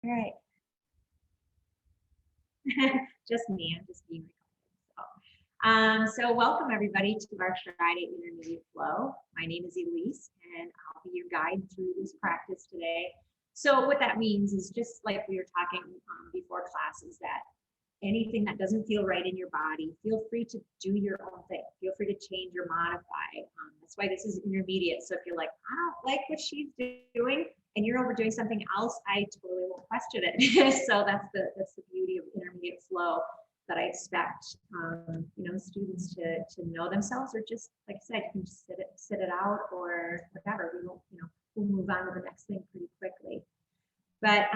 All right. Just me. I'm just being recorded. So welcome everybody to our Friday Intermediate Flow. My name is Elise, and I'll be your guide through this practice today. So what that means is just like we were talking before class, is that anything that doesn't feel right in your body, feel free to do your own thing. Feel free to change or modify. That's why this is intermediate. So if you're like, I don't like what she's doing, and you're overdoing something else, I totally won't question it. So that's the beauty of intermediate flow that I expect students to know themselves, or just like I said, you can just sit it out or whatever. We won't, we'll move on to the next thing pretty quickly. But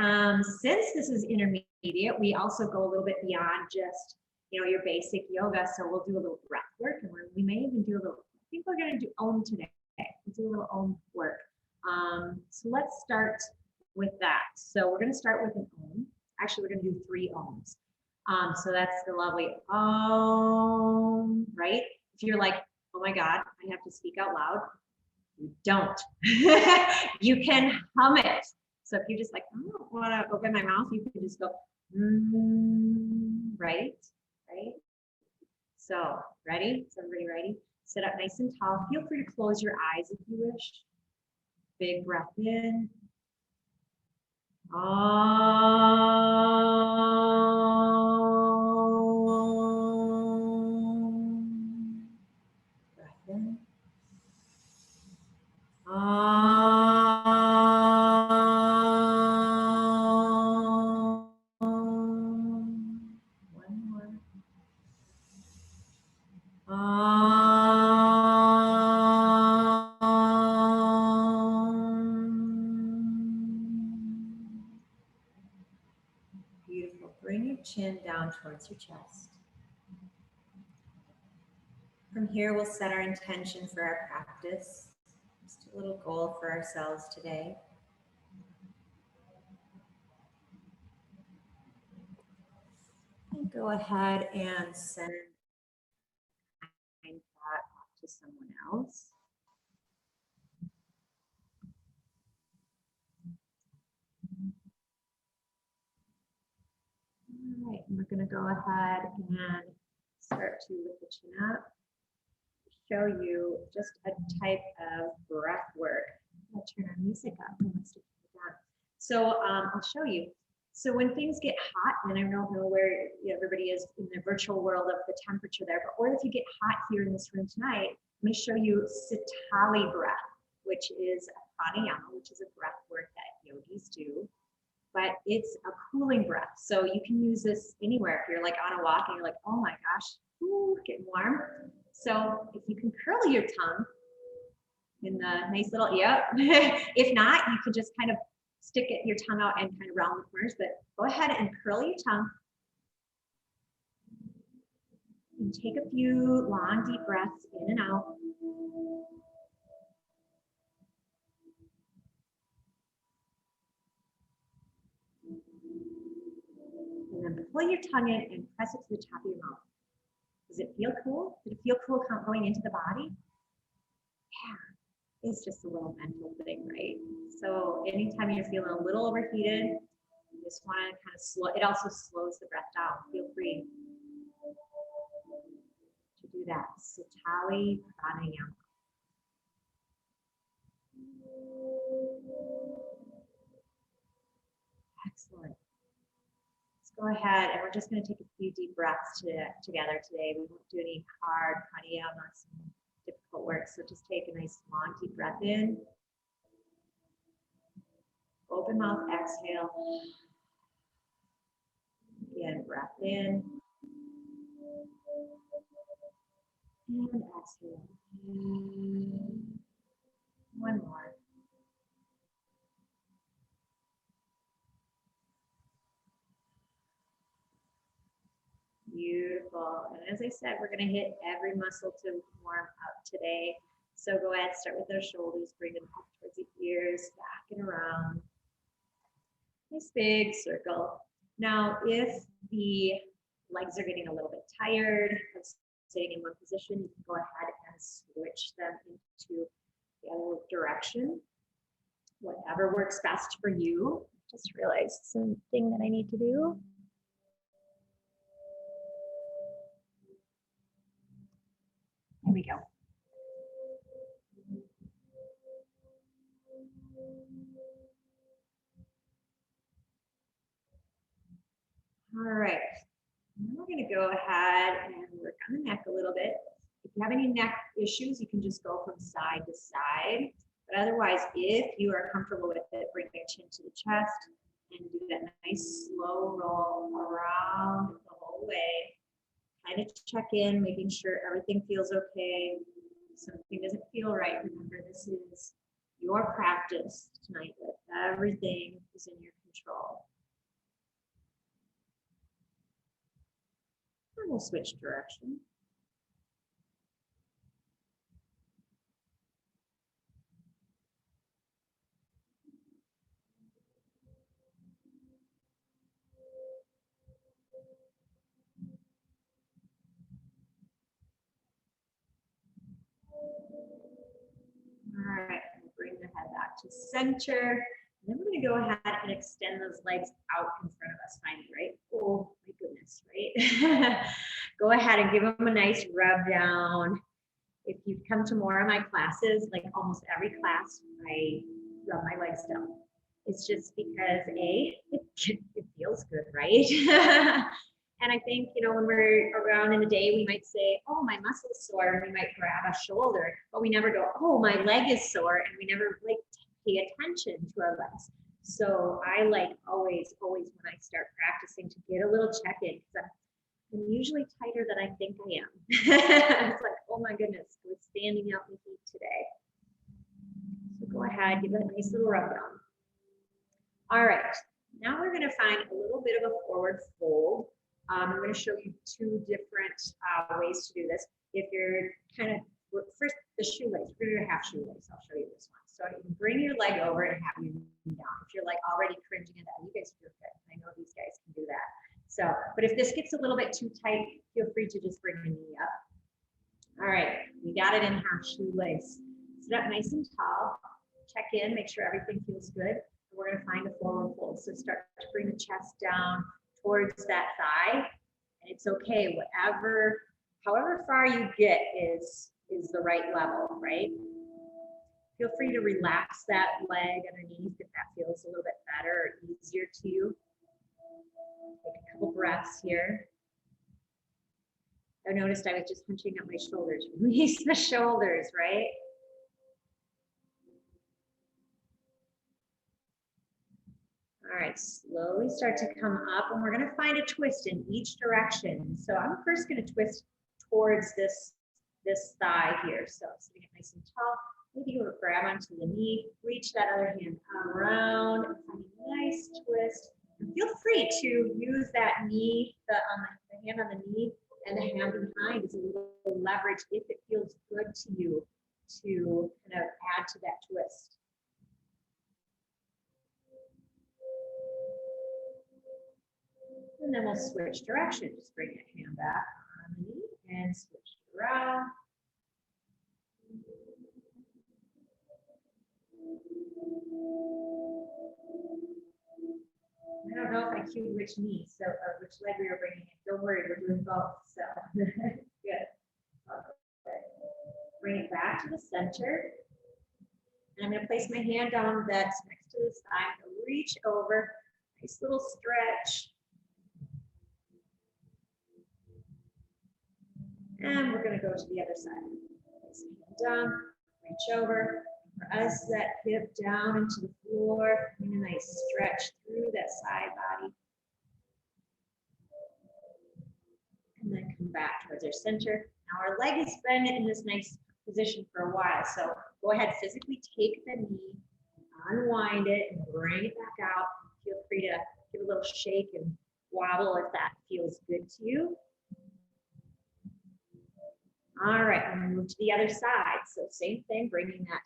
since this is intermediate, we also go a little bit beyond just your basic yoga. So we'll do a little breath work, and we may even do a little. I think we're going to do Om today. We'll do a little Om work. So let's start with that. So we're going to start with an Om. Actually, we're going to do 3 Oms. So that's the lovely Om, right? If you're like, oh my God, I have to speak out loud, you don't. You can hum it. So if you're just like, I don't want to open my mouth, you can just go, right? So ready? Is everybody ready? Sit up nice and tall. Feel free to close your eyes if you wish. Big breath in. Breath in. One more. Beautiful. Bring your chin down towards your chest. From here, we'll set our intention for our practice. Just a little goal for ourselves today. And go ahead and send that off to someone else. All right, and we're going to go ahead and start to lift the chin up. Show you just a type of breath work. I'll turn our music up. So I'll show you. So when things get hot, and I don't know where everybody is in the virtual world of the temperature there, but or if you get hot here in this room tonight, let me show you Sitali breath, which is a pranayama, which is a breath work that yogis do. But it's a cooling breath. So you can use this anywhere. If you're like on a walk and you're like, oh my gosh, ooh, getting warm. So if you can curl your tongue in the nice little, if not, you could just kind of stick your tongue out and kind of round the corners, but go ahead and curl your tongue. And take a few long, deep breaths in and out. And then pull your tongue in and press it to the top of your mouth. Does it feel cool? Did it feel cool going into the body? Yeah, it's just a little mental thing, right? So anytime you're feeling a little overheated, you just want to kind of slow, it also slows the breath down. Feel free to do that. Sitali pranayama. Excellent. Go ahead, and we're just going to take a few deep breaths together today. We won't do any hard pranayama, some difficult work. So just take a nice long deep breath in. Open mouth, exhale. Again, breath in. And exhale. One more. Beautiful. And as I said, we're going to hit every muscle to warm up today. So go ahead, start with those shoulders, bring them up towards the ears, back and around. Nice big circle. Now, if the legs are getting a little bit tired of sitting in one position, you can go ahead and switch them into the other direction. Whatever works best for you. Just realized something that I need to do. There we go. All right, now we're going to go ahead and work on the neck a little bit. If you have any neck issues, you can just go from side to side. But otherwise, if you are comfortable with it, bring your chin to the chest and do that nice slow roll around the whole way. Kind of check in, making sure everything feels okay. If something doesn't feel right, remember this is your practice tonight. That everything is in your control. And we'll switch direction. All right, bring the head back to center. And then we're going to go ahead and extend those legs out in front of us finally, right? Oh my goodness, right? Go ahead and give them a nice rub down. If you've come to more of my classes, like almost every class, I rub my legs down. It's just because it feels good, right? And I think, you know, when we're around in the day, we might say, oh, my muscle's sore, and we might grab a shoulder, but we never go, oh, my leg is sore, and we never like pay attention to our legs. So I like always when I start practicing to get a little check-in, because I'm usually tighter than I think I am. It's like, oh my goodness, we're standing out in the heat today. So go ahead, give it a nice little rub down. All right, now we're going to find a little bit of a forward fold. I'm going to show you two different ways to do this. If you're kind of, first the shoelace, we're going to do a half shoelace. I'll show you this one. So you can bring your leg over and have your knee down. If you're like already cringing at that, you guys feel good. I know these guys can do that. So, but if this gets a little bit too tight, feel free to just bring your knee up. All right, we got it in half shoelace. Sit up nice and tall. Check in, make sure everything feels good. And we're going to find a forward fold. So start to bring the chest down towards that thigh, and it's okay, however far you get is the right level, right? Feel free to relax that leg underneath if that feels a little bit better or easier to you. Take a couple breaths here. I noticed I was just hunching up my shoulders. Release the shoulders, right? All right, slowly start to come up, and we're going to find a twist in each direction. So I'm first going to twist towards this thigh here. So sitting up nice and tall, maybe you grab onto the knee, reach that other hand around, and find a nice twist. And feel free to use that knee, the hand on the knee, and the hand behind as a little leverage if it feels good to you to kind of add to that twist. And then we'll switch direction. Just bring your hand back on the knee and switch it around. I don't know if I cued which knee, so or which leg we were bringing in. Don't worry, we're doing both. So good. Okay. Bring it back to the center. And I'm going to place my hand down that's next to the thigh. Reach over. Nice little stretch. And we're going to go to the other side. Place my hand down, reach over, press that hip down into the floor, and a nice stretch through that side body. And then come back towards our center. Now our leg has been in this nice position for a while, so go ahead, physically take the knee, unwind it, and bring it back out. Feel free to give a little shake and wobble if that feels good to you. All right, I'm gonna move to the other side. So same thing, bringing that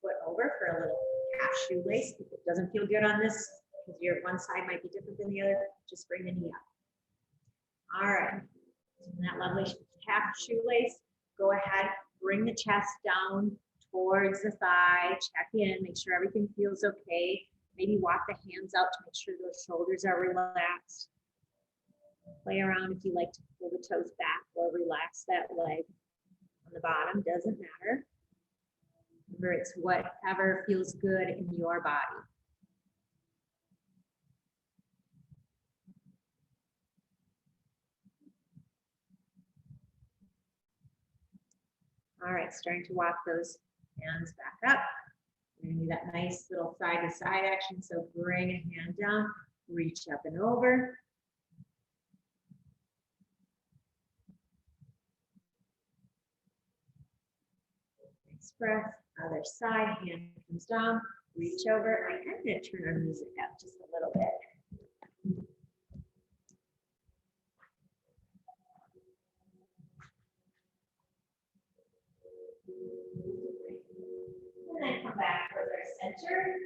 foot over for a little half shoelace. If it doesn't feel good on this, because your one side might be different than the other, just bring the knee up. All right, and that lovely half shoelace, go ahead, bring the chest down towards the thigh, check in, make sure everything feels okay. Maybe walk the hands out to make sure those shoulders are relaxed. Play around if you like to pull the toes back or relax that leg on the bottom, doesn't matter. Remember, it's whatever feels good in your body. All right, starting to walk those hands back up. We're gonna do that nice little side to side action. So bring a hand down, reach up and over. Nice breath, other side, hand comes down, reach over. I'm gonna turn our music up just a little bit. And then come back towards our center.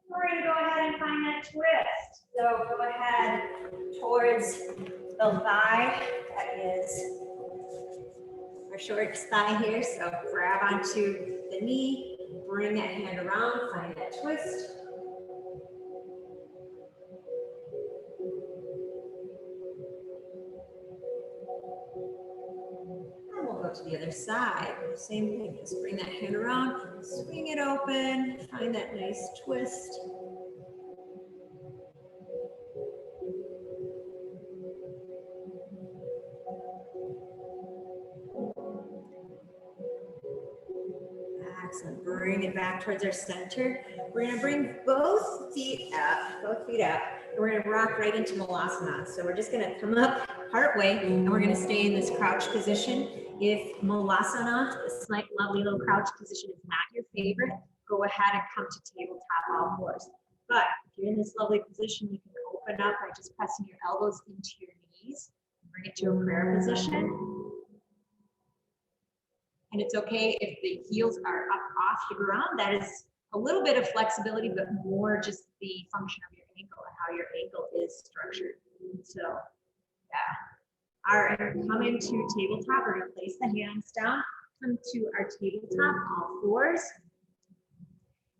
We're going to go ahead and find that twist. So go ahead towards the thigh. That is our short thigh here. So grab onto the knee, bring that hand around, find that twist. And we'll go to the other side. Same thing, just bring that hand around, swing it open, find that nice twist. Excellent. Bring it back towards our center. We're going to bring both feet up, and we're going to rock right into Malasana. So we're just going to come up part way, and we're going to stay in this crouch position. If Malasana, this like lovely little crouch position, is not your favorite, go ahead and come to tabletop all fours. But if you're in this lovely position, you can open up by just pressing your elbows into your knees. Bring it to a prayer position. And it's okay if the heels are up off the ground. That is a little bit of flexibility, but more just the function of your ankle and how your ankle is structured. So, yeah. All right, come into tabletop. We're gonna place the hands down, come to our tabletop, all fours.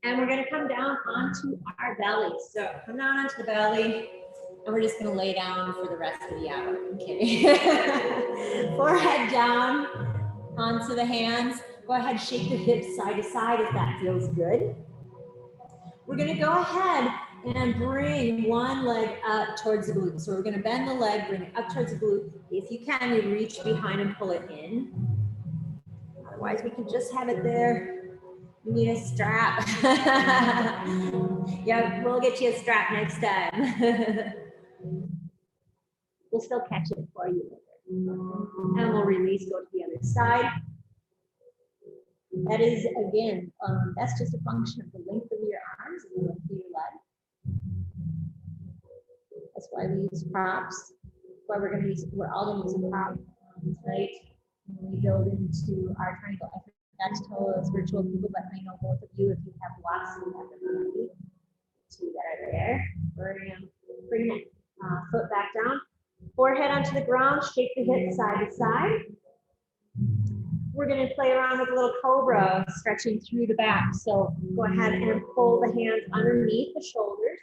And we're gonna come down onto our belly. So come down onto the belly, and we're just gonna lay down for the rest of the hour, okay? Forehead down onto the hands. Go ahead, shake the hips side to side if that feels good. We're gonna go ahead and bring one leg up towards the glute. So we're gonna bend the leg, bring it up towards the glute. If you can, you reach behind and pull it in. Otherwise, we can just have it there. You need a strap. Yeah, we'll get you a strap next time. We'll still catch it for you. And we'll release, go to the other side. That is, again, that's just a function of the length of your arms and the length of your leg. That's why we use props. Why we're all gonna use a prop, right? When we build into our triangle, I forgot to tell those virtual people, but I know both of you, if you have blocks, you have them already. Two that are there. We're gonna bring that foot back down. Forehead onto the ground, shake the hips side to side. We're going to play around with a little cobra, stretching through the back. So go ahead and pull the hands underneath the shoulders.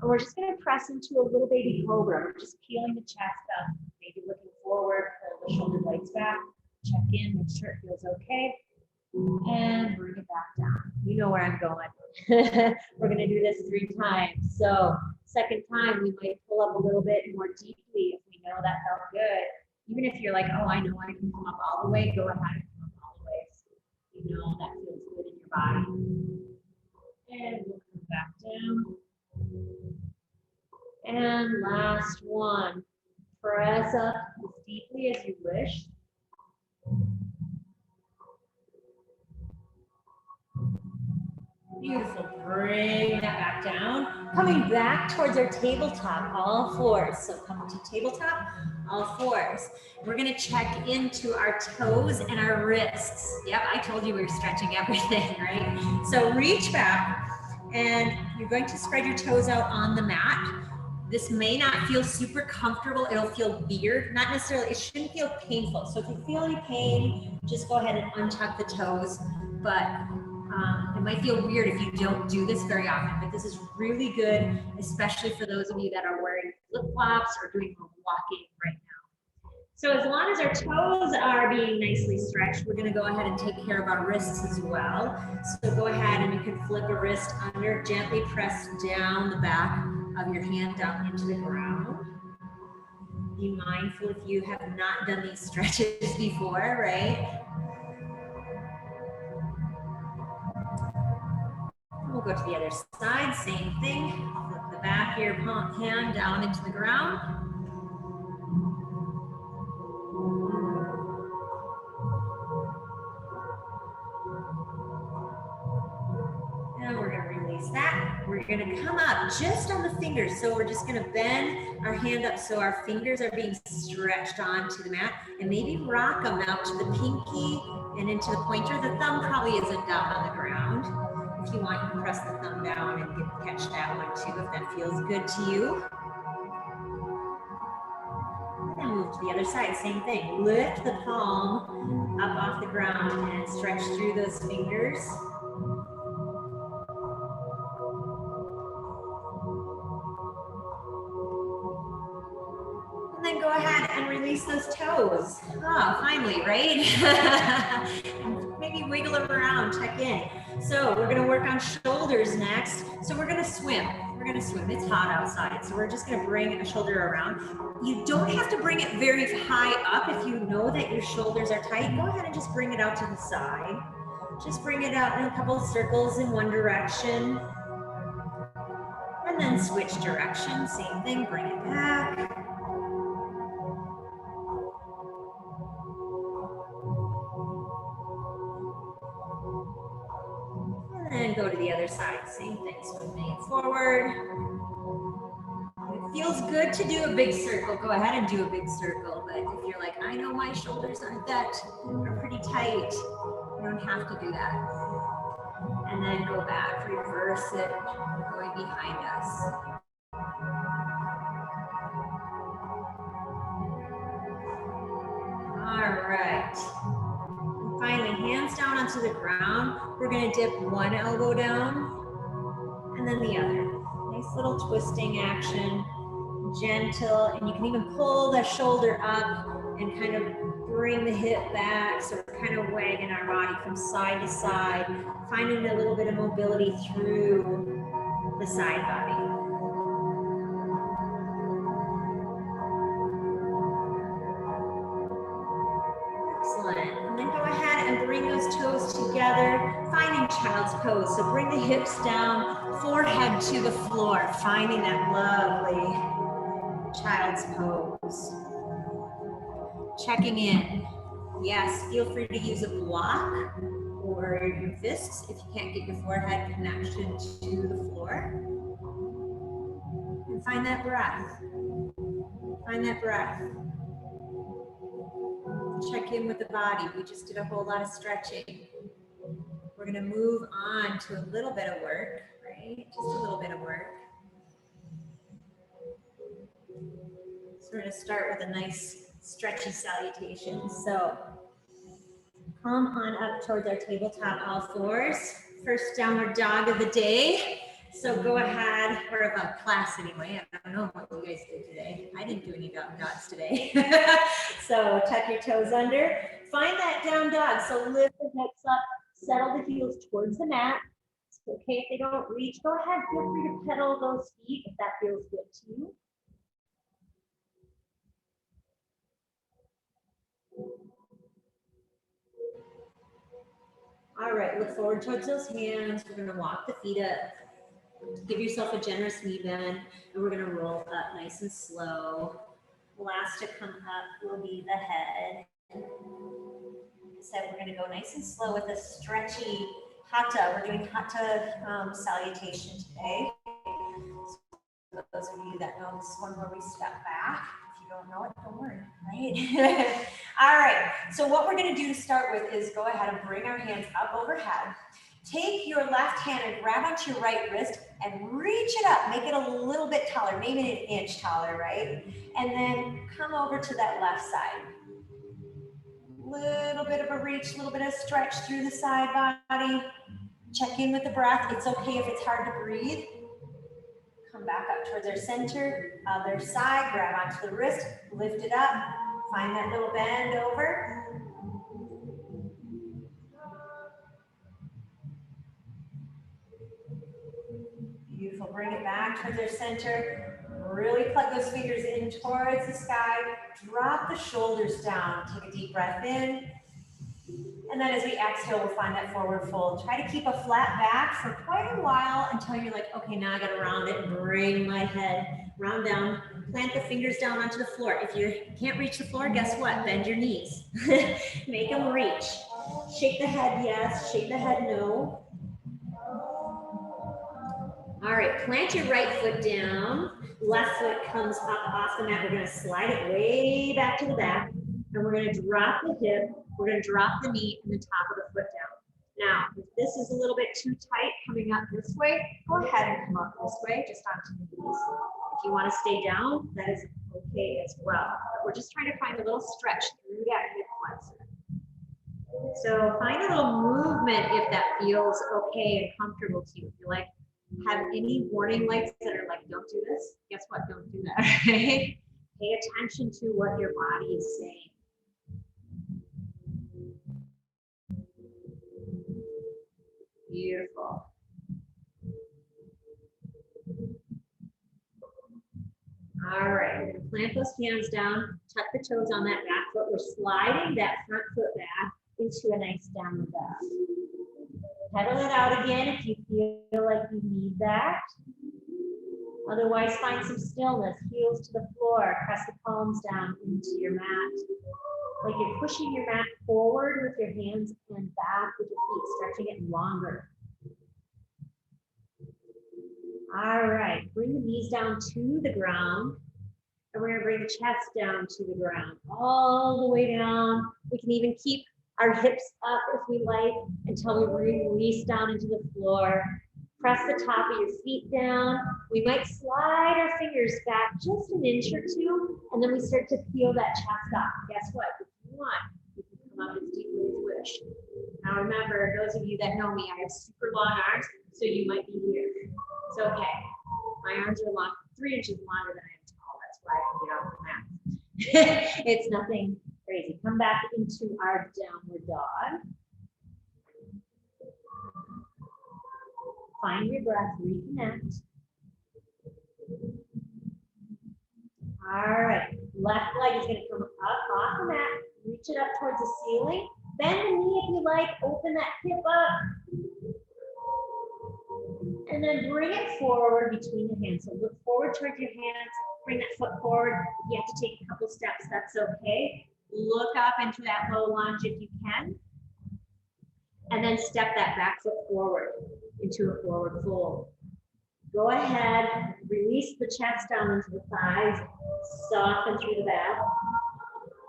And we're just going to press into a little baby cobra. We're just peeling the chest up, maybe looking forward, pull the shoulder blades back, check in, make sure it feels okay. And bring it back down. You know where I'm going. We're going to do this 3 times. So second time, we might pull up a little bit more deeply if we know that felt good. Even if you're like, oh, I know I can come up all the way, go ahead and come up all the way. So you know that feels good in your body. And we'll come back down. And last one. Press up as deeply as you wish. Beautiful. Bring that back down. Coming back towards our tabletop, all fours. So come to tabletop, all fours. We're going to check into our toes and our wrists. Yep, I told you we were stretching everything, right? So reach back, and you're going to spread your toes out on the mat. This may not feel super comfortable. It'll feel weird. Not necessarily, it shouldn't feel painful. So if you feel any pain, just go ahead and untuck the toes. But It might feel weird if you don't do this very often, but this is really good, especially for those of you that are wearing flip-flops or doing walking right now. So as long as our toes are being nicely stretched, we're gonna go ahead and take care of our wrists as well. So go ahead and you can flip a wrist under, gently press down the back of your hand down into the ground. Be mindful if you have not done these stretches before, right? We'll go to the other side, same thing. Flip the back of your hand down into the ground. And we're gonna release that. We're gonna come up just on the fingers. So we're just gonna bend our hand up so our fingers are being stretched onto the mat, and maybe rock them out to the pinky and into the pointer. The thumb probably isn't down on the ground. If you want, you can press the thumb down and catch that one too, if that feels good to you. And move to the other side, same thing. Lift the palm up off the ground and stretch through those fingers. And then go ahead and release those toes. Oh, finally, right? Maybe wiggle them around, check in. So we're gonna work on shoulders next. So we're gonna swim. We're gonna swim. It's hot outside, so we're just gonna bring a shoulder around. You don't have to bring it very high up. If you know that your shoulders are tight, go ahead and just bring it out to the side. Just bring it out in a couple of circles in one direction. And then switch direction, same thing, bring it back. And go to the other side, same thing, swimming it forward. It feels good to do a big circle, go ahead and do a big circle, but if you're like, I know my shoulders are pretty tight, you don't have to do that. And then go back, reverse it, going behind us. All right. And finally, hands down onto the ground. We're gonna dip one elbow down and then the other. Nice little twisting action, gentle, and you can even pull the shoulder up and kind of bring the hip back. So we're kind of wagging our body from side to side, finding a little bit of mobility through the side body. Excellent. And then go ahead and bring those toes together, finding child's pose. So bring the hips down, forehead to the floor, finding that lovely child's pose. Checking in. Yes, feel free to use a block or your fists if you can't get your forehead connection to the floor. And find that breath. Find that breath. Check in with the body. We just did a whole lot of stretching. We're gonna move on to a little bit of work, right? Just a little bit of work. So we're gonna start with a nice stretchy salutation. So come on up towards our tabletop, all fours. First downward dog of the day. So go ahead, or of a class anyway. I don't know what you guys did today. I didn't do any down dogs today. So tuck your toes under. Find that down dog. So lift the hips up, settle the heels towards the mat. It's okay if they don't reach. Go ahead, feel free to pedal those feet if that feels good to you. All right, look forward towards those hands. We're gonna walk the feet up. Give yourself a generous knee bend, and we're gonna roll up nice and slow. Last to come up will be the head. So we're gonna go nice and slow with a stretchy hatha. We're doing hatha salutation today. So those of you that know this one where we step back, if you don't know it, don't worry, right? All right, so what we're gonna do to start with is go ahead and bring our hands up overhead. Take your left hand and grab onto your right wrist and reach it up. Make it a little bit taller, maybe an inch taller, right? And then come over to that left side. Little bit of a reach, little bit of stretch through the side body. Check in with the breath. It's okay if it's hard to breathe. Come back up towards our center. Other side, grab onto the wrist, lift it up. Find that little bend over. Beautiful, bring it back towards our center. Really plug those fingers in towards the sky. Drop the shoulders down. Take a deep breath in. And then as we exhale, we'll find that forward fold. Try to keep a flat back for quite a while until you're like, okay, now I gotta round it and bring my head round down. Plant the fingers down onto the floor. If you can't reach the floor, guess what? Bend your knees. Make them reach. Shake the head, yes. Shake the head, no. All right, plant your right foot down. Left foot comes up off the mat. We're gonna slide it way back to the back. And we're gonna drop the hip. We're gonna drop the knee and the top of the foot down. Now, if this is a little bit too tight coming up this way, go ahead and come up this way, just onto the knees. If you wanna stay down, that is okay as well. But we're just trying to find a little stretch through that hip flexor. So find a little movement if that feels okay and comfortable to you. If you like, have any warning lights that are like, don't do this, guess what, don't do that, right? Pay attention to what your body is saying. Beautiful. All right, we're gonna plant those hands down, tuck the toes on that back foot. We're sliding that front foot back into a nice downward dog. Pedal it out again if you feel like you need that. Otherwise, find some stillness. Heels to the floor. Press the palms down into your mat. Like you're pushing your mat forward with your hands and back with your feet, stretching it longer. All right, bring the knees down to the ground. And we're gonna bring the chest down to the ground, all the way down. We can even keep our hips up if we like until we release down into the floor. Press the top of your feet down. We might slide our fingers back just an inch or two, and then we start to peel that chest off. Guess what? If you want, you can come up as deeply as you wish. Now remember, those of you that know me, I have super long arms, so you might be here. It's okay. My arms are long, 3 inches longer than I am tall. That's why I can get off the mat. It's nothing crazy. Come back into our downward dog. Find your breath, reconnect. All right, left leg is gonna come up off the mat, reach it up towards the ceiling. Bend the knee if you like, open that hip up. And then bring it forward between the hands. So look forward towards your hands, bring that foot forward. You have to take a couple steps, that's okay. Look up into that low lunge if you can. And then step that back foot forward into a forward fold. Go ahead, release the chest down into the thighs, soften through the back.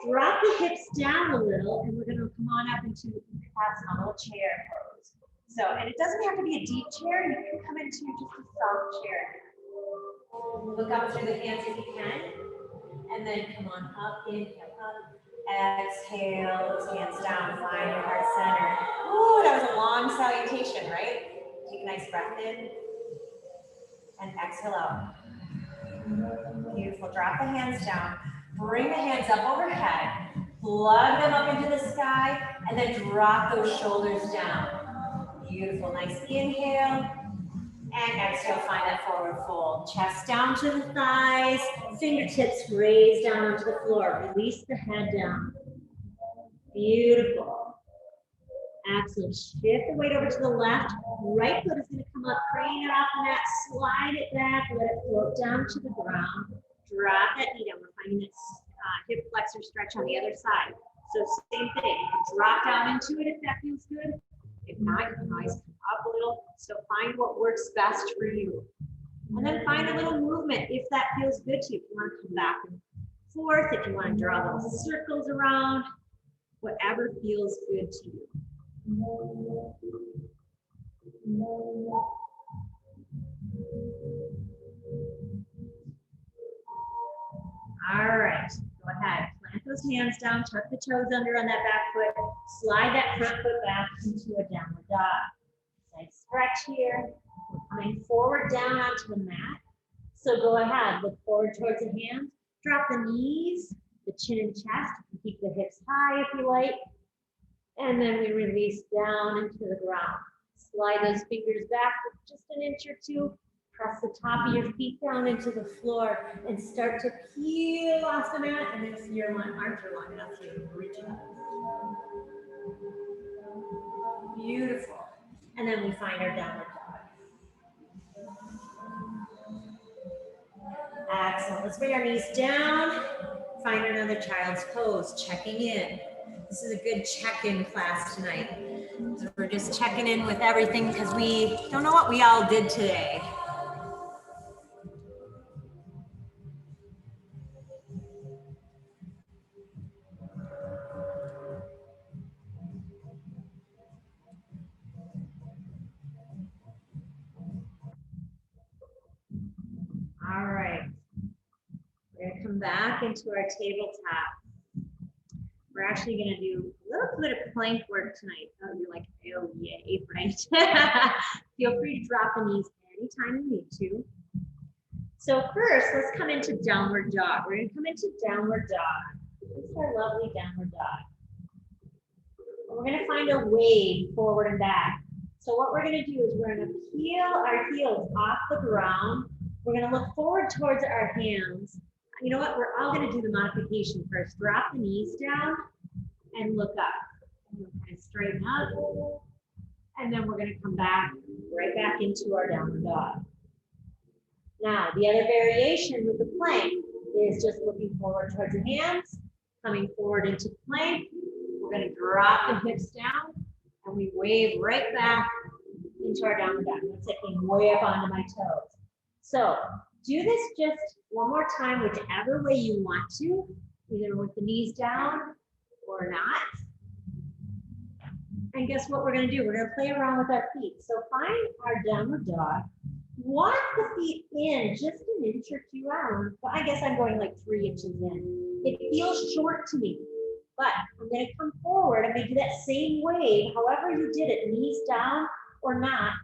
Drop the hips down a little, and we're gonna come on up into a little chair pose. So, and it doesn't have to be a deep chair, you can come into just a soft chair. Look up through the hands if you can, and then come on up, inhale up. Exhale, those hands down, find your heart center. Ooh, that was a long salutation, right? Take a nice breath in and exhale out. Beautiful, drop the hands down. Bring the hands up overhead. Plug them up into the sky and then drop those shoulders down. Beautiful, nice inhale. And exhale, find that forward fold. Chest down to the thighs, fingertips raised down onto the floor. Release the head down. Beautiful. Excellent. Shift the weight over to the left. Right foot is going to come up, crane it off the mat, slide it back, let it float down to the ground. Drop that knee down. We're finding this hip flexor stretch on the other side. So same thing. Drop down into it if that feels good. If not, you can always come up a little. So find what works best for you. And then find a little movement if that feels good to you. If you want to come back and forth, if you want to draw little circles around, whatever feels good to you. All right, go ahead. Plant those hands down, tuck the toes under on that back foot, slide that front foot back into a downward dog. Nice stretch here. We're coming forward down onto the mat. So go ahead, look forward towards the hands. Drop the knees, the chin and chest. Keep the hips high if you like. And then we release down into the ground. Slide those fingers back just an inch or two. Press the top of your feet down into the floor and start to peel off the mat. And if your arms are long enough, you can reach up. Beautiful. And then we find our downward dog. Excellent. Let's bring our knees down. Find another child's pose, checking in. This is a good check-in class tonight. So we're just checking in with everything because we don't know what we all did today. All right. We're going to come back into our tabletop. We're actually going to do a little bit of plank work tonight. Oh, you're like, oh, yay, right? Feel free to drop the knees anytime you need to. So first, let's come into downward dog. We're going to come into downward dog. This is our lovely downward dog. We're going to find a wave forward and back. So what we're going to do is we're going to peel our heels off the ground. We're going to look forward towards our hands. You know what? We're all going to do the modification first. Drop the knees down and look up. And we'll kind of straighten up. And then we're going to come back, right back into our downward dog. Now, the other variation with the plank is just looking forward towards the hands, coming forward into plank. We're going to drop the hips down and we wave right back into our downward dog. That's it, being way up onto my toes. So do this just one more time, whichever way you want to, either with the knees down or not. And guess what we're going to do? We're going to play around with our feet. So find our downward dog. Walk the feet in just an inch or two out. Well, I guess I'm going like 3 inches in. It feels short to me, but I'm going to come forward. I'm going to do that same wave, however you did it, knees down or not,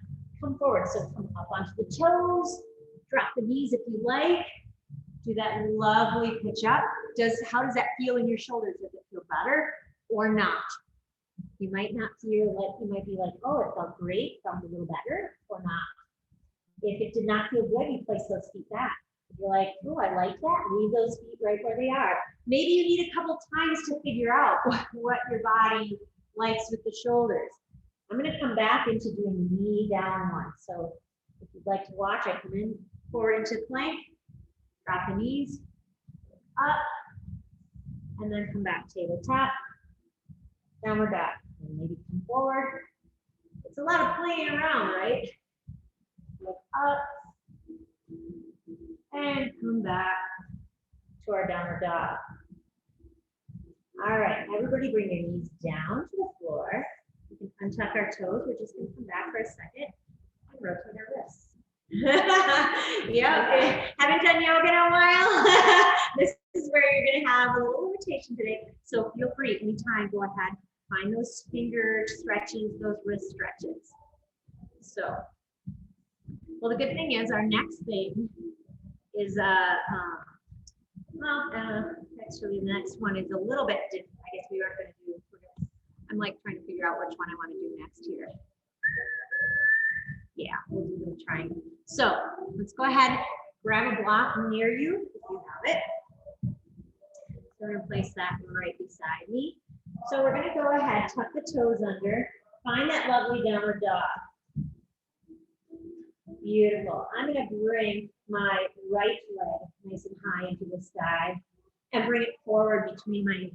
come forward. So come up onto the toes, drop the knees if you like. Do that lovely pitch up. How does that feel in your shoulders? Does it feel better or not? You might not feel like, you might be like, oh, it felt great, felt a little better or not. If it did not feel good, you place those feet back. If you're like, oh, I like that, leave those feet right where they are. Maybe you need a couple times to figure out what your body likes with the shoulders. I'm going to come back into doing knee down one. So if you'd like to watch, I come in forward into plank, drop the knees, up, and then come back tabletop, downward dog. And maybe come forward. It's a lot of playing around, right? Look up and come back to our downward dog. All right, everybody bring your knees down to the floor. You can untuck our toes. We're just going to come back for a second and rotate our wrists. Yeah, haven't done yoga in a while. This is where you're going to have a little rotation today. So feel free anytime, go ahead, find those finger stretches, those wrist stretches. So, well, the good thing is our next thing is, actually the next one is a little bit different. I guess we are going to do, I'm like trying to figure out which one I want to do next here. Yeah, we'll do the triangle. So let's go ahead, grab a block near you if you have it. So we're going to place that right beside me. So we're going to go ahead, tuck the toes under, find that lovely downward dog. Beautiful. I'm going to bring my right leg nice and high into the sky and bring it forward between my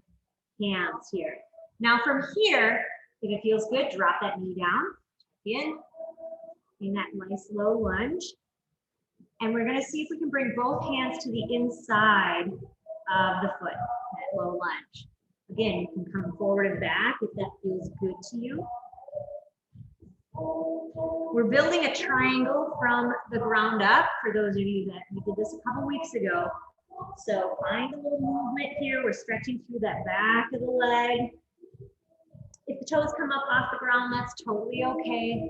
hands here. Now from here, if it feels good, drop that knee down, in that nice low lunge. And we're going to see if we can bring both hands to the inside of the foot, that low lunge. Again, you can come forward and back if that feels good to you. We're building a triangle from the ground up for those of you that we did this a couple weeks ago. So find a little movement here. We're stretching through that back of the leg. If the toes come up off the ground, that's totally okay.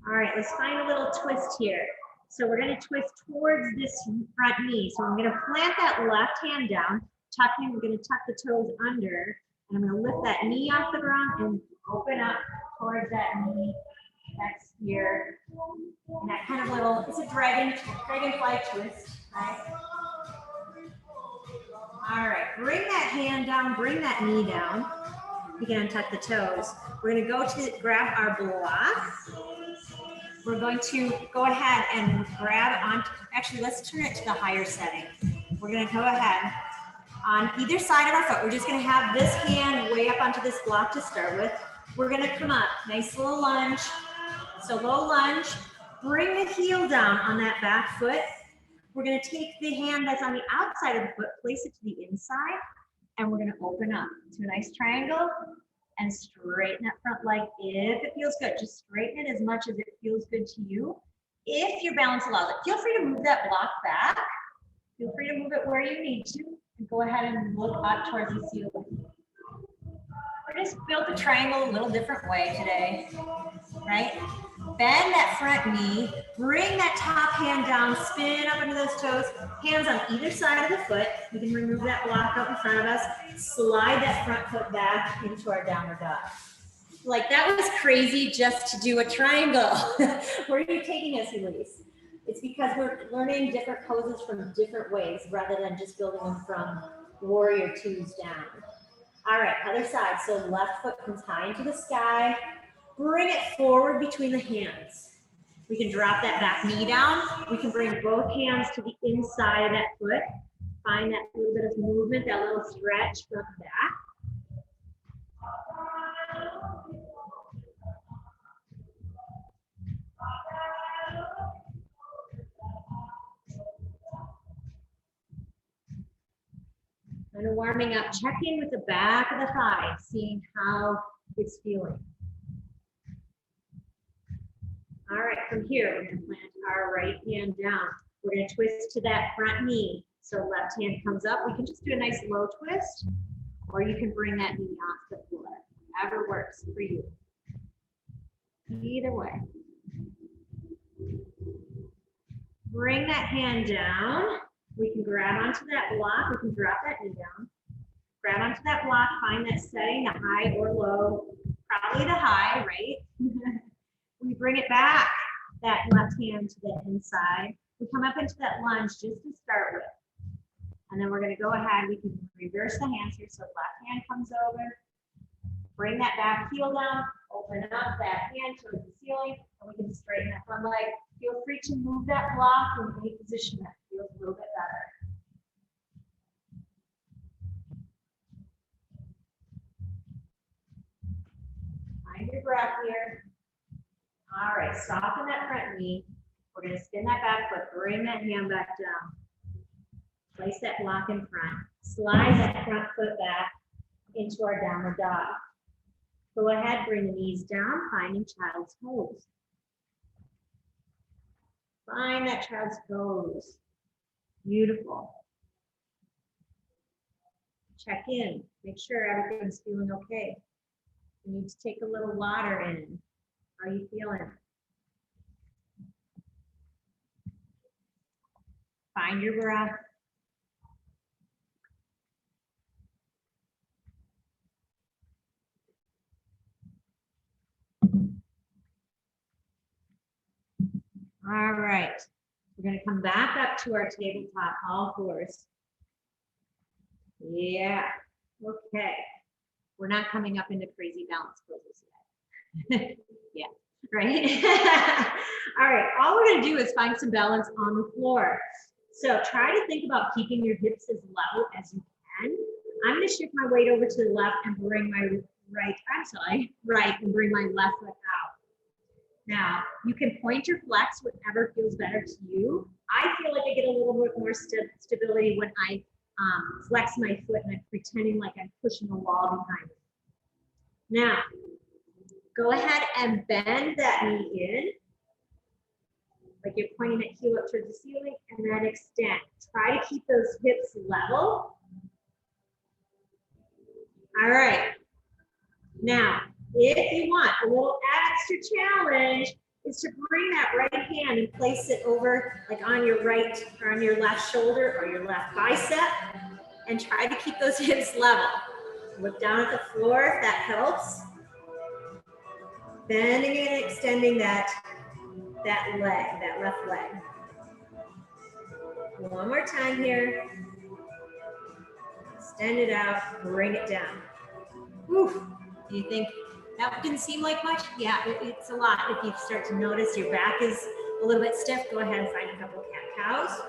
All right, let's find a little twist here. So we're gonna twist towards this front knee. So I'm gonna plant that left hand down, tucking, we're gonna tuck the toes under, and I'm gonna lift that knee off the ground and open up towards that knee. That's here. And that kind of little, it's a dragonfly twist, right? All right, bring that hand down, bring that knee down. You can untuck the toes. We're gonna go to grab our block. We're going to go ahead and grab on, actually let's turn it to the higher setting. We're gonna go ahead on either side of our foot. We're just gonna have this hand way up onto this block to start with. We're gonna come up, nice little lunge. So low lunge, bring the heel down on that back foot. We're gonna take the hand that's on the outside of the foot, place it to the inside, and we're gonna open up to a nice triangle and straighten that front leg if it feels good. Just straighten it as much as it feels good to you. If your balance allows it, feel free to move that block back. Feel free to move it where you need to. And go ahead and look up towards the ceiling. We just built the triangle a little different way today, right? Bend that front knee, bring that top hand down, spin up into those toes, hands on either side of the foot. You can remove that block up in front of us, slide that front foot back into our downward dog. Like that was crazy just to do a triangle. Where are you taking us, Elise? It's because we're learning different poses from different ways rather than just building them from warrior twos down. All right, other side. So left foot comes high into the sky. Bring it forward between the hands. We can drop that back knee down. We can bring both hands to the inside of that foot. Find that little bit of movement, that little stretch front and back. Kind of warming up, check in with the back of the thigh, seeing how it's feeling. All right, from here, we're gonna plant our right hand down. We're gonna twist to that front knee. So left hand comes up. We can just do a nice low twist, or you can bring that knee off the floor. Whatever works for you. Either way. Bring that hand down. We can grab onto that block. We can drop that knee down. Grab onto that block, find that setting, the high or low, probably the high, right? We bring it back, that left hand to the inside. We come up into that lunge just to start with. And then we're gonna go ahead, we can reverse the hands here. So left hand comes over, bring that back heel down, open up that hand towards the ceiling, and we can straighten that front leg. Feel free to move that block in any position that feels a little bit better. Find your breath here. All right, soften that front knee. We're gonna spin that back foot, bring that hand back down. Place that block in front. Slide that front foot back into our downward dog. Go ahead, bring the knees down, finding child's pose. Find that child's pose. Beautiful. Check in, make sure everything's feeling okay. You need to take a little water in. How are you feeling? Find your breath. All right, we're gonna come back up to our tabletop, all fours. Yeah, okay. We're not coming up into crazy balance poses yet. Yeah, right? All right, all we're gonna do is find some balance on the floor. So try to think about keeping your hips as level as you can. I'm gonna shift my weight over to the left and bring my right, and bring my left foot out. Now, you can point or flex, whatever feels better to you. I feel like I get a little bit more stability when I flex my foot and I'm pretending like I'm pushing a wall behind me. Now, go ahead and bend that knee in, like you're pointing that heel up towards the ceiling, and then extend. Try to keep those hips level. All right. Now, if you want a little extra challenge, is to bring that right hand and place it over like on your right or on your left shoulder or your left bicep and try to keep those hips level. Look down at the floor if that helps. Bending and extending that leg, that left leg. One more time here. Extend it out, bring it down. Whew. Do you think that didn't seem like much? Yeah, it's a lot. If you start to notice your back is a little bit stiff, go ahead and find a couple cat-cows.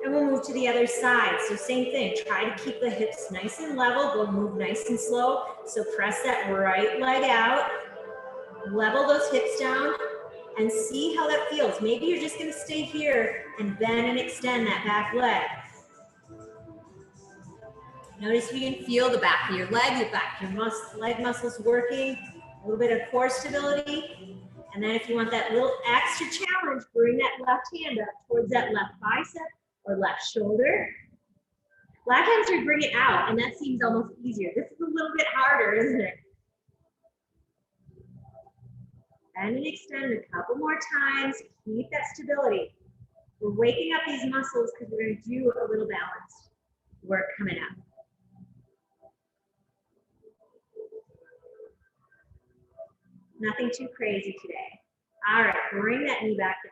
And we'll move to the other side. So same thing, try to keep the hips nice and level, go move nice and slow. So press that right leg out, level those hips down, and see how that feels. Maybe you're just gonna stay here and bend and extend that back leg. Notice if you can feel the back of your leg, your leg muscles working, a little bit of core stability. And then if you want that little extra challenge, bring that left hand up towards that left bicep or left shoulder. A lot of times we bring it out and that seems almost easier. This is a little bit harder, isn't it? Bend and extend a couple more times, keep that stability. We're waking up these muscles because we're gonna do a little balance work coming up. Nothing too crazy today. All right, bring that knee back down.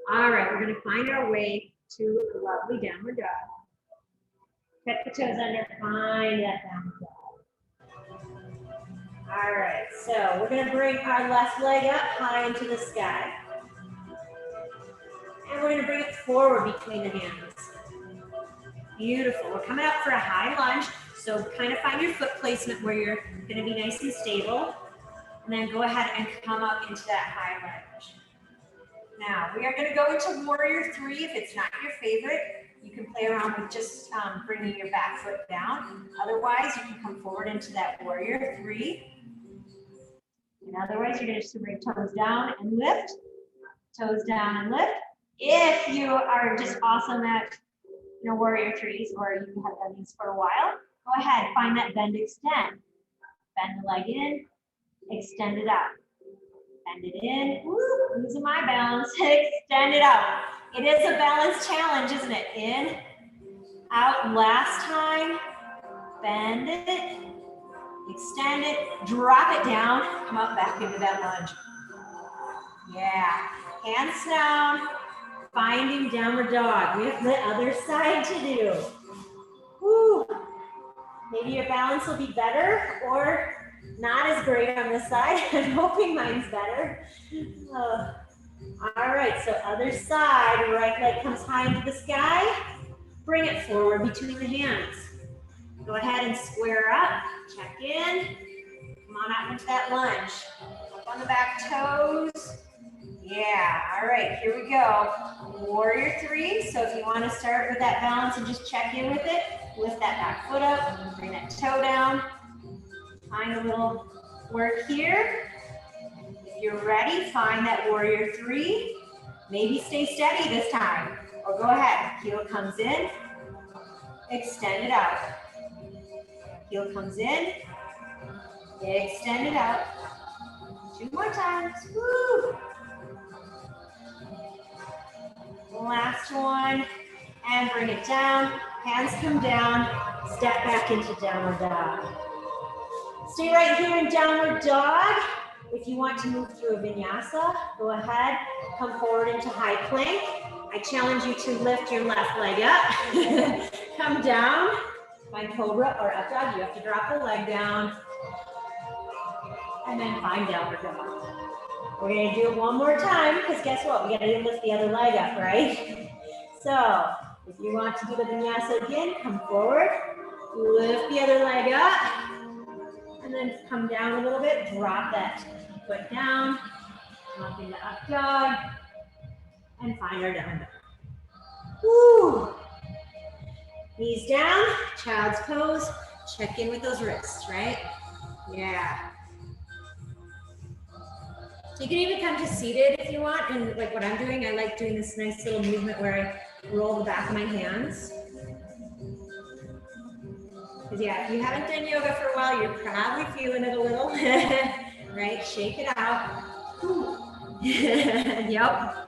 All right, we're gonna find our way to a lovely downward dog. Cut the toes under, find that downward dog. All right, so we're gonna bring our left leg up high into the sky. And we're gonna bring it forward between the hands. Beautiful, we're coming up for a high lunge. So kind of find your foot placement where you're gonna be nice and stable. And then go ahead and come up into that high lunge. Now, we are gonna go into warrior three. If it's not your favorite, you can play around with just bringing your back foot down. Otherwise, you can come forward into that warrior three. And otherwise, you're gonna just bring toes down and lift, toes down and lift. If you are just awesome at warrior threes, or you have done these for a while, go ahead, find that bend, extend. Bend the leg in, extend it out. Bend it in, woo, losing my balance, extend it out. It is a balance challenge, isn't it? In, out, last time, bend it, extend it, drop it down, come up back into that lunge. Yeah, hands down, finding downward dog. We have the other side to do. Woo. Maybe your balance will be better or not as great on this side. I'm hoping mine's better. All right, so other side, right leg comes high into the sky. Bring it forward between the hands. Go ahead and square up, check in. Come on out into that lunge. Up on the back toes. Yeah, all right, here we go. Warrior three, so if you want to start with that balance and just check in with it, lift that back foot up, bring that toe down. Find a little work here. If you're ready, find that warrior three. Maybe stay steady this time, or go ahead. Heel comes in, extend it out. Heel comes in, extend it out. 2 more times, woo! Last one, and bring it down. Hands come down, step back into downward dog. Stay right here in downward dog. If you want to move through a vinyasa, go ahead, come forward into high plank. I challenge you to lift your left leg up. Come down, find cobra or up dog. You have to drop the leg down. And then find downward dog. We're gonna do it one more time, because guess what? We gotta lift the other leg up, right? So, if you want to do the vinyasa again, come forward, lift the other leg up, and then come down a little bit, drop that foot down, come up into up dog, and find our down dog. Woo! Knees down, child's pose, check in with those wrists, right? Yeah. You can even come to seated if you want, and like what I'm doing, I like doing this nice little movement where I roll the back of my hands. Because yeah, if you haven't done yoga for a while, you're probably feeling it a little. right? Shake it out. Yep.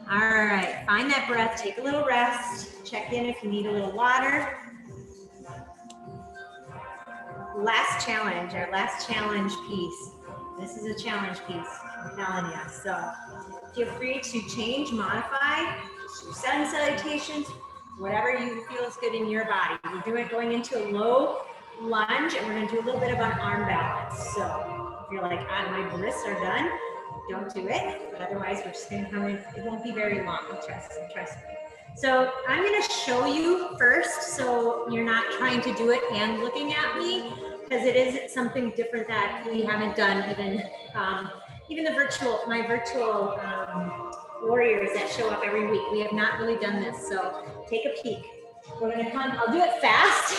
All right, find that breath, take a little rest, check in if you need a little water. Last challenge, our last challenge piece. This is a challenge piece, I'm telling you. So feel free to change, modify, sun salutations, whatever you feel is good in your body. We're going into a low lunge, and we're gonna do a little bit of an arm balance. So if you're like, my wrists are done, don't do it. But otherwise, we're just gonna come in. It won't be very long, trust me. So I'm gonna show you first, so you're not trying to do it and looking at me, because it is something different that we haven't done even my virtual warriors that show up every week. We have not really done this, so take a peek. We're gonna come, I'll do it fast.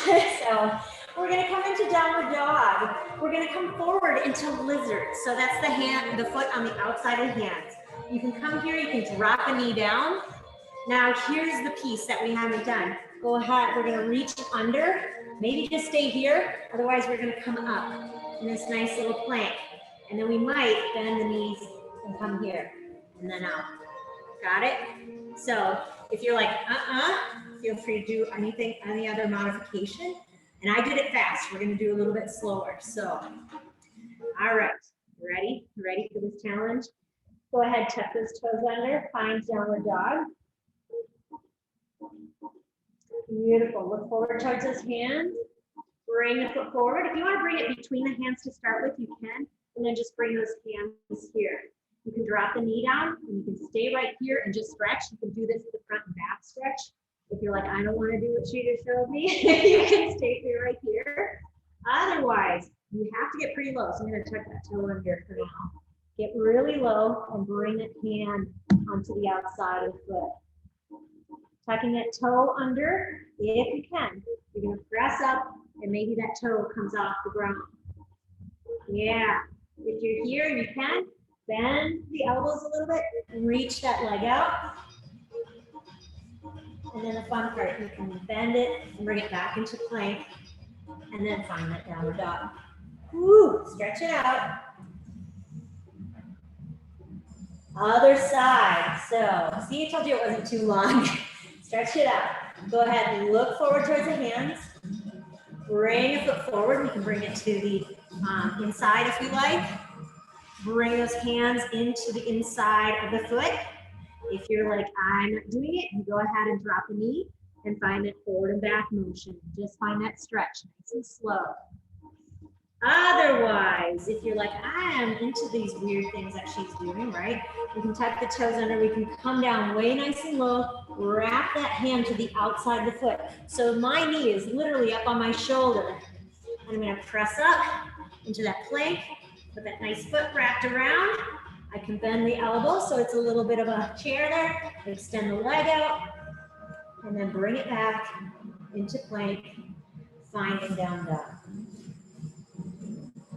So we're gonna come into downward dog. We're gonna come forward into lizard. So that's the foot on the outside of the hands. You can come here, you can drop a knee down. Now here's the piece that we haven't done. Go ahead, we're gonna reach under, maybe just stay here, otherwise we're gonna come up in this nice little plank. And then we might bend the knees and come here, and then out. Got it? So if you're like, feel free to do any other modification. And I did it fast, we're gonna do a little bit slower. So, all right, ready? Ready for this challenge? Go ahead, tuck those toes under, find downward dog. Beautiful, look forward towards those hands. Bring the foot forward. If you want to bring it between the hands to start with, you can. And then just bring those hands here. You can drop the knee down, and you can stay right here and just stretch. You can do this at the front and back stretch. If you're like, I don't want to do what she just showed me, you can stay here right here. Otherwise, you have to get pretty low. So I'm going to tuck that toe under for now. Get really low and bring that hand onto the outside of the foot. Tucking that toe under, if you can. You're going to press up, and maybe that toe comes off the ground. Yeah. If you're here, you can bend the elbows a little bit and reach that leg out. And then the fun part, you can bend it and bring it back into plank, and then find that downward dog. Woo, stretch it out. Other side. So, see, I told you it wasn't too long. Stretch it out. Go ahead and look forward towards the hands. Bring a foot forward. You can bring it to the inside if you like. Bring those hands into the inside of the foot. If you're like, I'm not doing it, you go ahead and drop a knee and find that forward and back motion. Just find that stretch, nice and slow. Otherwise, if you're like, I am into these weird things that she's doing, right? We can tuck the toes under, we can come down way nice and low, wrap that hand to the outside of the foot. So my knee is literally up on my shoulder. And I'm gonna press up into that plank, with that nice foot wrapped around. I can bend the elbow, so it's a little bit of a chair there. Extend the leg out, and then bring it back into plank, finding down dog.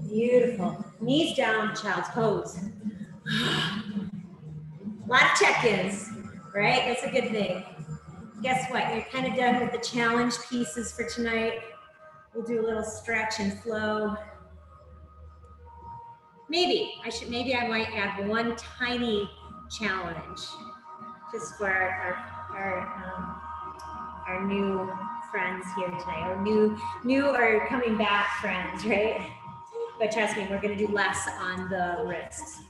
Beautiful. Knees down, child's pose. A lot of check-ins, right? That's a good thing. Guess what? You're kind of done with the challenge pieces for tonight. We'll do a little stretch and flow. Maybe I might add one tiny challenge just for our new friends here tonight, or new or coming back friends, right? But trust me, we're going to do less on the wrists.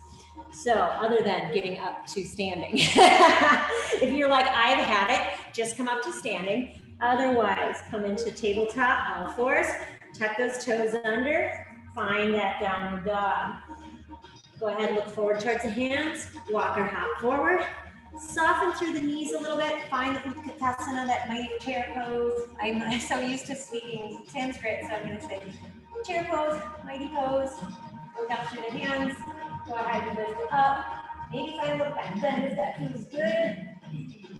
So other than getting up to standing, if you're like, I've had it, just come up to standing. Otherwise, come into tabletop, all fours, tuck those toes under, find that downward dog. Go ahead, look forward towards the hands, walk or hop forward. Soften through the knees a little bit, find the Utkatasana, that mighty chair pose. I'm so used to speaking Sanskrit, so I'm going to say chair pose, mighty pose. Look up through the hands, go ahead and lift up. Maybe find a little back bend if that feels good.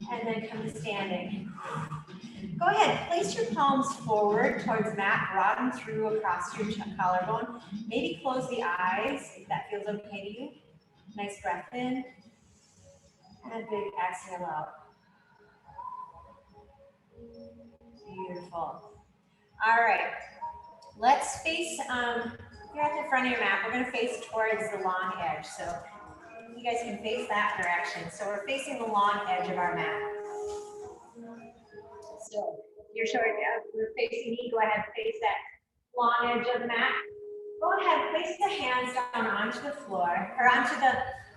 And then come to standing. Go ahead, place your palms forward towards mat, broaden through across your collarbone. Maybe close the eyes if that feels okay to you. Nice breath in. And a big exhale out. Beautiful. All right. Let's face, you're at the front of your mat, we're gonna face towards the long edge. So you guys can face that direction. So we're facing the long edge of our mat. So you're showing, we're facing me, go ahead and face that long edge of the mat. Go ahead, place the hands down onto the floor, or onto the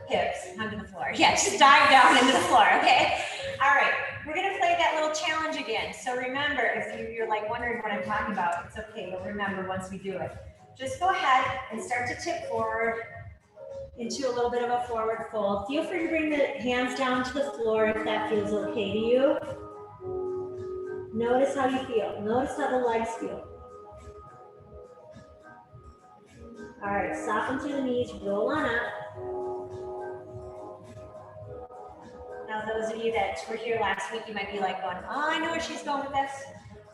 hips, onto the floor. Yeah, just dive down into the floor, okay? All right, we're gonna play that little challenge again. So remember, if you're like wondering what I'm talking about, it's okay, you'll remember once we do it. Just go ahead and start to tip forward into a little bit of a forward fold. Feel free to bring the hands down to the floor if that feels okay to you. Notice how you feel. Notice how the legs feel. All right, soften through the knees, roll on up. Now, those of you that were here last week, you might be like going, oh, I know where she's going with this.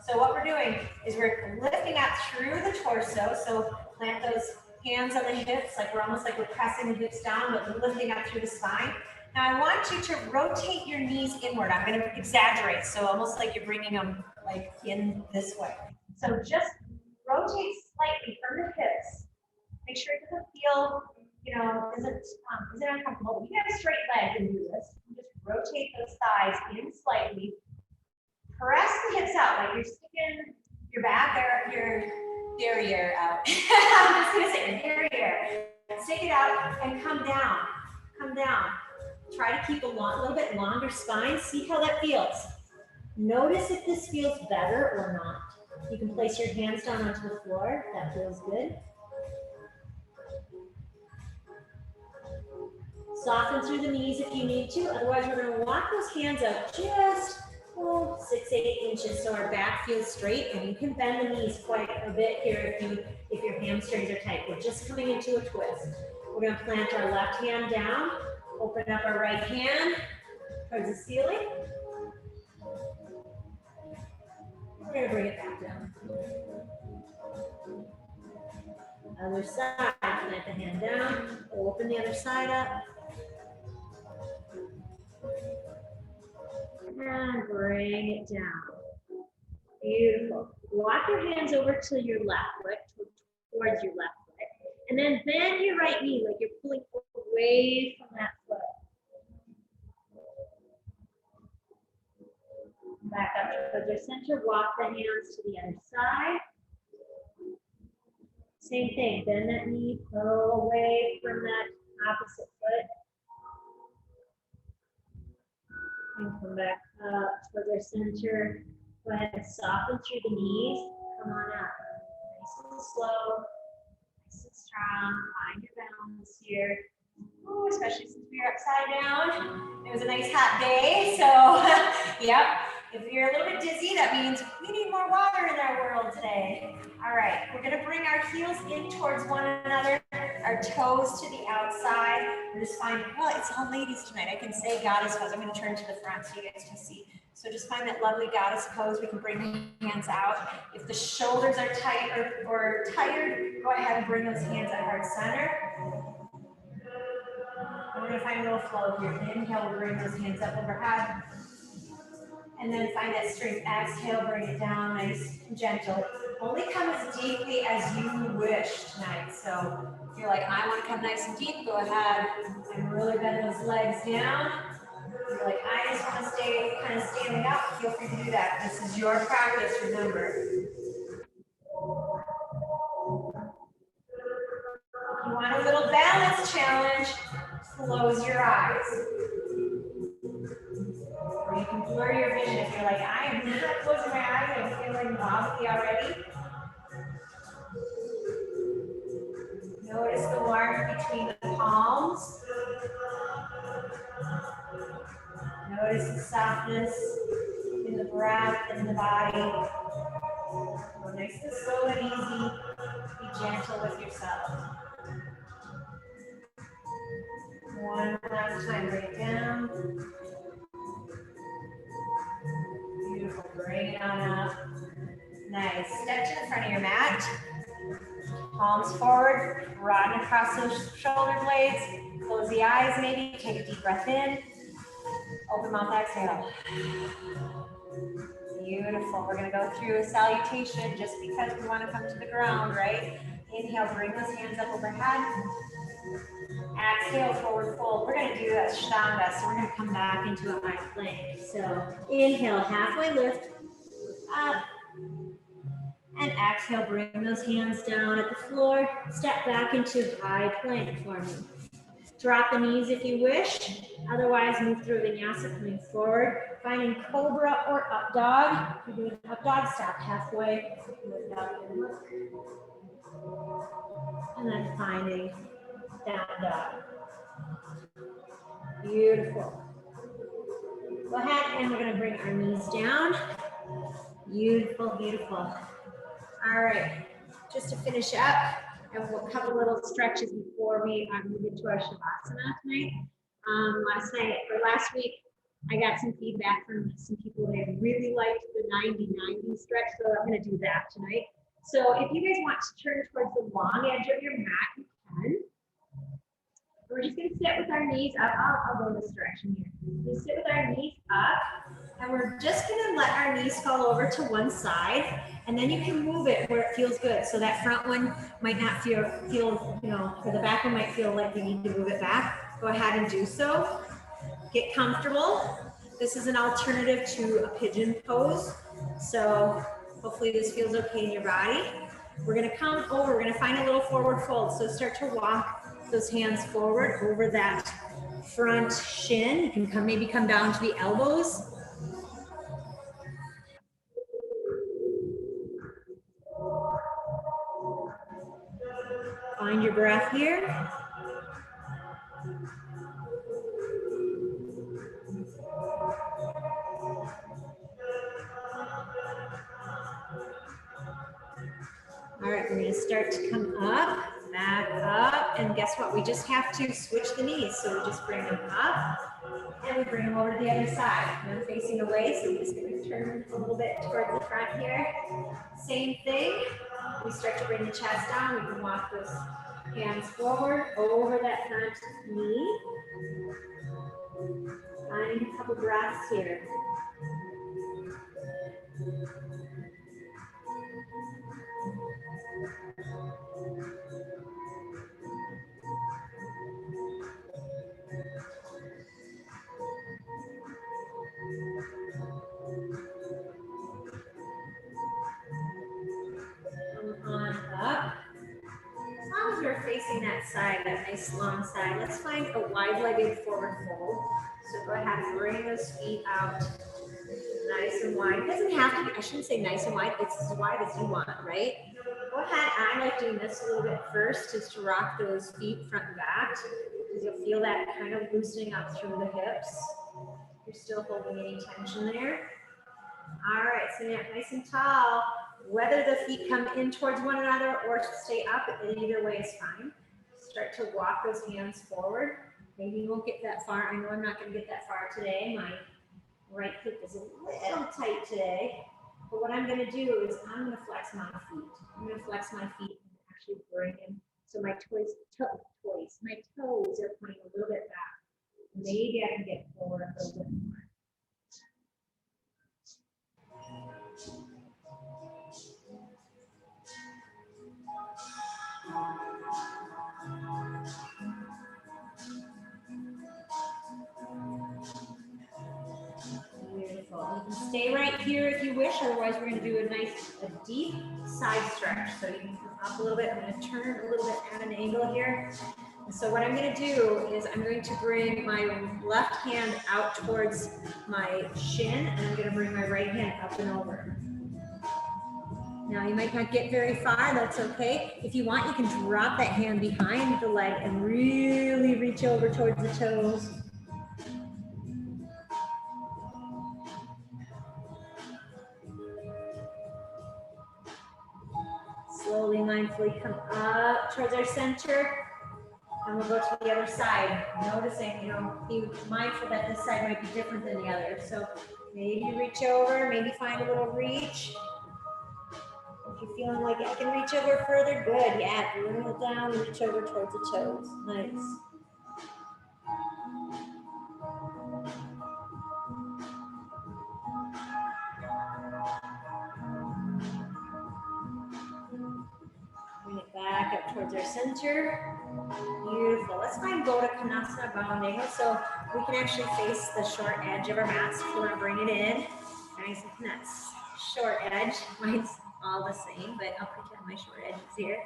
So what we're doing is we're lifting out through the torso. So plant those hands on the hips, like we're almost like we're pressing the hips down, but we're lifting out through the spine. Now I want you to rotate your knees inward. I'm going to exaggerate, so almost like you're bringing them like in this way. So just rotate slightly from the hips. Make sure it doesn't feel, isn't uncomfortable. You have straight legs and do this. Just rotate those thighs in slightly. Press the hips out like you're sticking your back or your derriere out. I'm just gonna say derriere. Stick it out and come down. Come down. Try to keep a little bit longer spine. See how that feels. Notice if this feels better or not. You can place your hands down onto the floor. That feels good. Soften through the knees if you need to. Otherwise, we're going to walk those hands out just 6-8 inches so our back feels straight, and you can bend the knees quite a bit here if your hamstrings are tight. We're just coming into a twist. We're going to plant our left hand down, open up our right hand towards the ceiling. We're going to bring it back down. Other side, plant the hand down, open the other side up. And bring it down. Beautiful. Walk your hands over to your left foot, towards your left foot. And then bend your right knee like you're pulling away from that foot. Back up towards your center. Walk the hands to the other side. Same thing. Bend that knee, pull away from that opposite foot. And come back up towards our center. Go ahead and soften through the knees. Come on up. Nice and slow, nice and strong. Find your balance here. Ooh, especially since we are upside down. It was a nice hot day, so yep. If you're a little bit dizzy, that means we need more water in our world today. All right, we're gonna bring our heels in towards one another, our toes to the outside. We're just finding, well, it's all ladies tonight. I can say goddess pose. I'm gonna turn to the front so you guys can see. So just find that lovely goddess pose. We can bring the hands out. If the shoulders are tight or tired, go ahead and bring those hands at heart center. And we're gonna find a little flow here. Inhale, we'll bring those hands up overhead. And then find that strength. Exhale, bring it down, nice and gentle. Only come as deeply as you wish tonight. So if you're like, I want to come nice and deep, go ahead and really bend those legs down. If you're like, I just want to stay kind of standing up, feel free to do that. This is your practice, remember. If you want a little balance challenge, close your eyes. Or you can blur your vision if you're like, I am not closing my eyes, I'm feeling wobbly already. Notice the warmth between the palms. Notice the softness in the breath and the body. Go nice and slow and easy. Be gentle with yourself. One last time, bring it down. Beautiful, bring it on up. Nice, step to the front of your mat. Palms forward, broaden across those shoulder blades. Close the eyes maybe, take a deep breath in. Open mouth, exhale. Beautiful. We're going to go through a salutation just because we want to come to the ground, right? Inhale, bring those hands up overhead. Exhale, forward fold. We're going to do a Ashtanga, so we're going to come back into a high plank. So inhale, halfway lift, up. And exhale, bring those hands down at the floor. Step back into high plank for me. Drop the knees if you wish. Otherwise, move through vinyasa, coming forward. Finding cobra or up dog. If you're doing up dog, stop halfway. And then finding down dog. Beautiful. Go ahead and we're going to bring our knees down. Beautiful, beautiful. All right. Just to finish up, and we'll couple little stretches before we move into our Shavasana tonight. Last week, I got some feedback from some people that really liked the 90-90 stretch, so I'm going to do that tonight. So if you guys want to turn towards the long edge of your mat, you can. We're just going to sit with our knees up. I'll go this direction here. We sit with our knees up, and we're just going to let our knees fall over to one side, and then you can move it where it feels good. So that front one might not feel, or the back one might feel like you need to move it back. Go ahead and do so. Get comfortable. This is an alternative to a pigeon pose. So hopefully this feels okay in your body. We're going to come over. We're going to find a little forward fold. So start to walk those hands forward over that front shin. You can maybe come down to the elbows. Find your breath here. All right, we're going to start to come up, back up, and guess what? We just have to switch the knees. So we just bring them up, and we bring them over to the other side. I'm facing away, so we're just going to turn a little bit towards the front here. Same thing. We start to bring the chest down. We can walk those hands forward over that front knee. Find a couple breaths here. Come on up. As long as we're facing that side, that nice long side, let's find a wide-legged forward fold. So go ahead and bring those feet out nice and wide. It doesn't have to be, I shouldn't say nice and wide, it's as wide as you want, right? Go ahead, I like doing this a little bit first, just to rock those feet front and back, because you'll feel that kind of loosening up through the hips. You're still holding any tension there. All right, so now nice and tall. Whether the feet come in towards one another or stay up, either way is fine. Start to walk those hands forward. Maybe you won't get that far. I know I'm not going to get that far today. My right hip is a little tight today. But what I'm going to do is I'm going to flex my feet. I'm going to flex my feet and actually bring them. So my toes are pointing a little bit back. Maybe I can get forward a little bit more. Beautiful. You can stay right here if you wish. Otherwise, we're going to do a deep side stretch. So you can come up a little bit. I'm going to turn a little bit at an angle here. And so what I'm going to do is I'm going to bring my left hand out towards my shin, and I'm going to bring my right hand up and over. Now, you might not get very far. That's okay. If you want, you can drop that hand behind the leg and really reach over towards the toes. Slowly, mindfully come up towards our center, and we'll go to the other side. Noticing, be mindful that this side might be different than the other. So maybe reach over, maybe find a little reach. If you're feeling like I can reach over further, good. Yeah, bring it down, reach over towards the toes. Nice. back up towards our center. Beautiful. Let's find Gota Konasana bound angle. So we can actually face the short edge of our mats if you want to bring it in. Nice and that's short edge. Mine's all the same, but I'll pretend my short edge is here.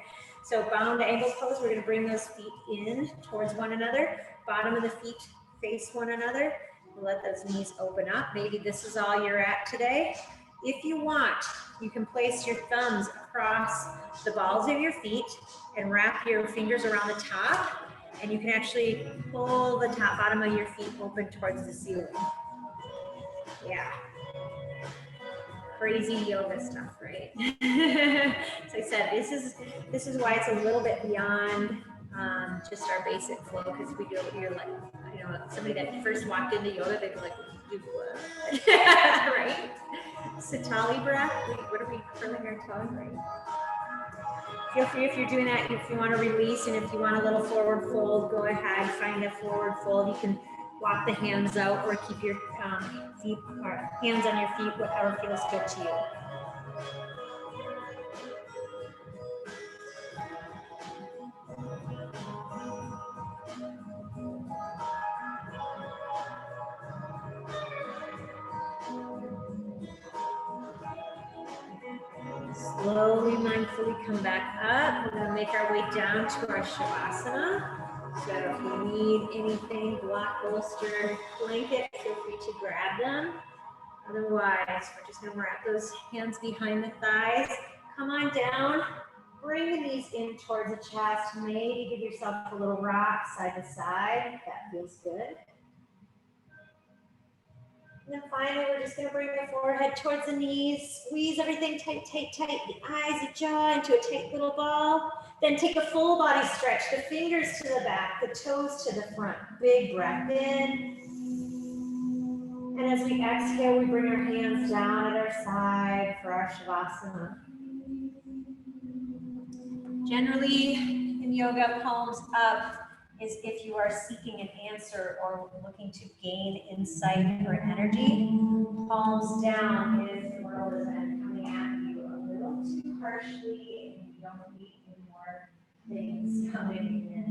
So bound angle pose, we're going to bring those feet in towards one another. Bottom of the feet face one another. We'll let those knees open up. Maybe this is all you're at today. If you want, you can place your thumbs across the balls of your feet and wrap your fingers around the top, and you can actually pull the top bottom of your feet open towards the ceiling. Yeah. Crazy yoga stuff, right? So I said, this is why it's a little bit beyond just our basic flow, because we do it here like, you know, somebody that first walked into yoga, they'd be like, do what? Right? Satali breath. What are we curling our tongue, right? Feel free if you're doing that, if you want to release and if you want a little forward fold, go ahead, find a forward fold. You can walk the hands out or keep your feet or hands on your feet, whatever feels good to you. Slowly, mindfully come back up. We're going to make our way down to our Shavasana. So if you need anything, block, bolster, blanket, feel free to grab them. Otherwise, we're just going to wrap those hands behind the thighs. Come on down. Bring the knees in towards the chest. Maybe give yourself a little rock side to side. That feels good. And then finally, we're just going to bring the forehead towards the knees. Squeeze everything tight, tight, tight. The eyes, the jaw into a tight little ball. Then take a full body stretch. The fingers to the back, the toes to the front. Big breath in. And as we exhale, we bring our hands down at our side for our Shavasana. Generally, in yoga, palms up is if you are seeking an answer or looking to gain insight or energy. Palms down if the world is coming at you a little too harshly and you don't need any more things coming in.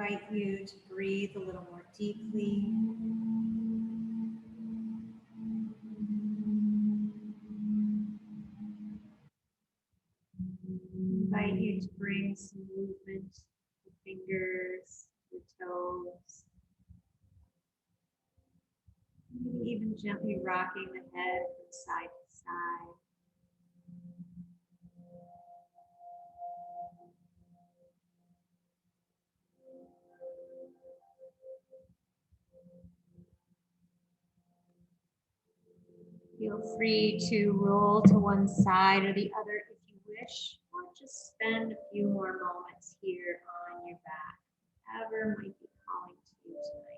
invite you to breathe a little more deeply. Invite you to bring some movement to the fingers, the toes. Maybe even gently rocking the head from side to side. Feel free to roll to one side or the other if you wish, or just spend a few more moments here on your back, whatever might be calling to you tonight.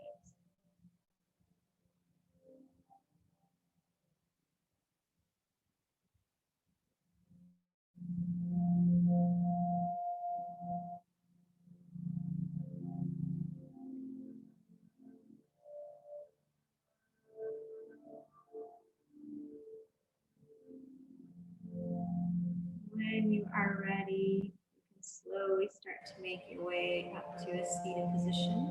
When you are ready, you can slowly start to make your way up to a seated position.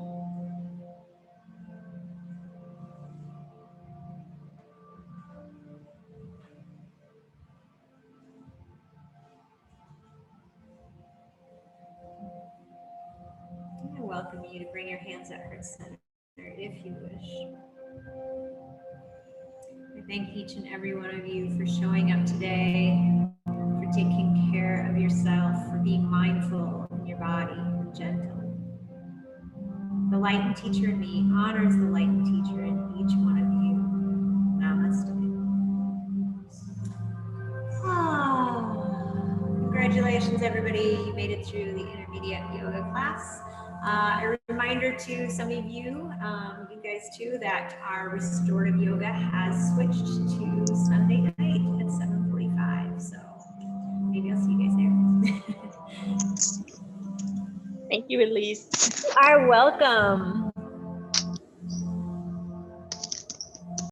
I welcome you to bring your hands at heart center if you wish. I thank each and every one of you for showing up today, for taking care of yourself, for being mindful in your body and gentle. The light and teacher in me honors the light and teacher in each one of you. Namaste. Congratulations, everybody. You made it through the intermediate yoga class. A reminder to some of you, you guys too, that our restorative yoga has switched to Sunday night at 7:45. So maybe I'll see you guys there. Thank you, Elise. You are welcome.